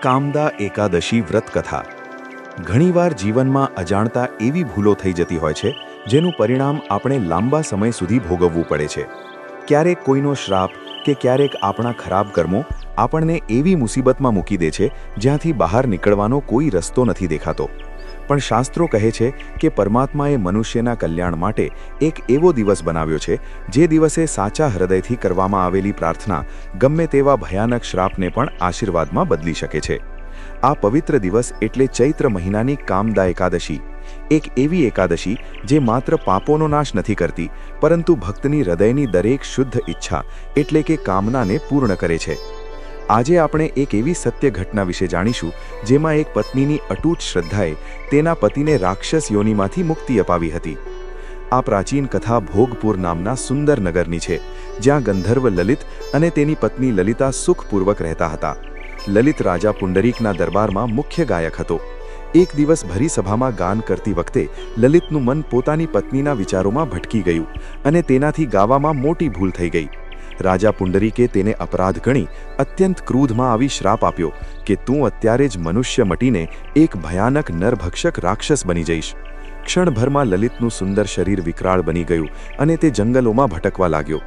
કામદા એકાદશી વ્રત કથા. ઘણીવાર જીવનમાં અજાણતા એવી ભૂલો થઈ જતી હોય છે જેનું પરિણામ આપણે લાંબા સમય સુધી ભોગવવું પડે છે. ક્યારેક કોઈનો શ્રાપ કે ક્યારેક આપણા ખરાબ કર્મો આપણને એવી મુસીબતમાં મૂકી દે છે જ્યાંથી બહાર નીકળવાનો કોઈ રસ્તો નથી દેખાતો. પણ શાસ્ત્રો કહે છે કે પરમાત્માએ મનુષ્યના કલ્યાણ માટે એક એવો દિવસ બનાવ્યો છે જે દિવસે સાચા હૃદયથી કરવામાં આવેલી પ્રાર્થના ગમે તેવા ભયાનક શ્રાપને પણ આશીર્વાદમાં બદલી શકે છે. આ પવિત્ર દિવસ એટલે ચૈત્ર મહિનાની કામદા એકાદશી. એક એવી એકાદશી જે માત્ર પાપોનો નાશ નથી કરતી પરંતુ ભક્તની હૃદયની દરેક શુદ્ધ ઈચ્છા એટલે કે કામનાને પૂર્ણ કરે છે. આજે આપણે એક એવી સત્ય ઘટના વિશે જાણીશું જેમાં એક પત્નીની અતૂટ શ્રદ્ધાએ તેના પતિને રાક્ષસ યોનિમાંથી મુક્તિ અપાવી હતી. આ પ્રાચીન કથા ભોગપુર નામના સુંદર નગરની છે જ્યાં ગંધર્વ લલિત અને તેની પત્ની લલિતા સુખપૂર્વક રહેતા હતા. લલિત રાજા પુંડરીકના દરબારમાં મુખ્ય ગાયક હતો. એક દિવસ ભરી સભામાં ગાન કરતી વખતે લલિતનું મન પોતાની પત્નીના વિચારોમાં ભટકી ગયું અને તેનાથી ગાવામાં મોટી ભૂલ થઈ ગઈ. રાજા પુંડરીકે તેને અપરાધ ગણી અત્યંત ક્રોધમાં આવી શ્રાપ આપ્યો કે તું અત્યારે જ મનુષ્ય મટીને એક ભયાનક નરભક્ષક રાક્ષસ બની જઈશ. ક્ષણભરમાં લલિતનું સુંદર શરીર વિકરાળ બની ગયું અને તે જંગલોમાં ભટકવા લાગ્યો.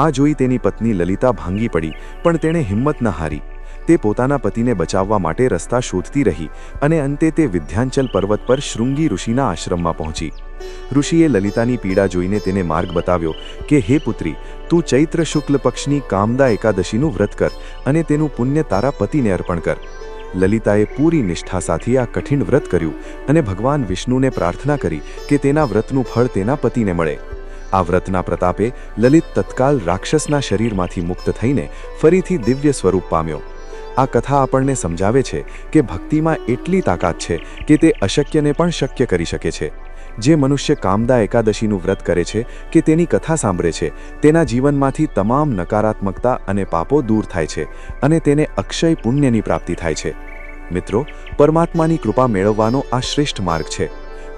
આ જોઈ તેની પત્ની લલિતા ભાંગી પડી પણ તેણે હિંમત ન હારી. તે પોતાના પતિને બચાવવા માટે રસ્તા શોધતી રહી અને અંતે તે વિંધ્યાચલ પર્વત પર શૃંગી ઋષિના આશ્રમમાં પહોંચી. ઋષિએ લલિતાની પીડા જોઈને તેને માર્ગ બતાવ્યો કે હે પુત્રી, તું ચૈત્ર શુક્લ પક્ષની કામદા એકાદશીનું વ્રત કર અને તેનું પુણ્ય તારા પતિને અર્પણ કર. લલિતાએ પૂરી નિષ્ઠા સાથે આ કઠિન વ્રત કર્યું અને ભગવાન વિષ્ણુને પ્રાર્થના કરી કે તેના વ્રતનું ફળ તેના પતિને મળે. આ વ્રતના પ્રતાપે લલિત તત્કાલ રાક્ષસના શરીરમાંથી મુક્ત થઈને ફરીથી દિવ્ય સ્વરૂપ પામ્યો. આ કથા આપણને સમજાવે છે કે ભક્તિમાં એટલી તાકાત છે કે તે અશક્યને પણ શક્ય કરી શકે છે. જે મનુષ્ય કામદા એકાદશીનું વ્રત કરે છે કે તેની કથા સાંભળે છે તેના જીવનમાંથી તમામ નકારાત્મકતા અને પાપો દૂર થાય છે અને તેને અક્ષય પુણ્યની પ્રાપ્તિ થાય છે. મિત્રો, પરમાત્માની કૃપા મેળવવાનો આ શ્રેષ્ઠ માર્ગ છે.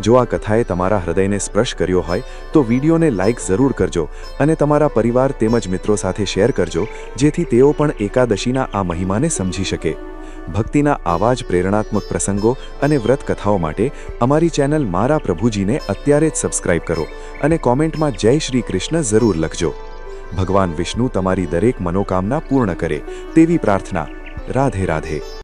જો આ કથાએ તમારા હૃદયને સ્પર્શ કર્યો હોય તો વિડીયોને લાઇક જરૂર કરજો અને તમારા પરિવાર તેમજ મિત્રો સાથે શેર કરજો જેથી તેઓ પણ એકાદશીના આ મહિમાને સમજી શકે. ભક્તિના આવા જ પ્રેરણાત્મક પ્રસંગો અને વ્રત કથાઓ માટે અમારી ચેનલ મારા પ્રભુજીને અત્યારે જ સબસ્ક્રાઇબ કરો અને કોમેન્ટમાં જય શ્રી કૃષ્ણ જરૂર લખજો. ભગવાન વિષ્ણુ તમારી દરેક મનોકામના પૂર્ણ કરે તેવી પ્રાર્થના. રાધે રાધે.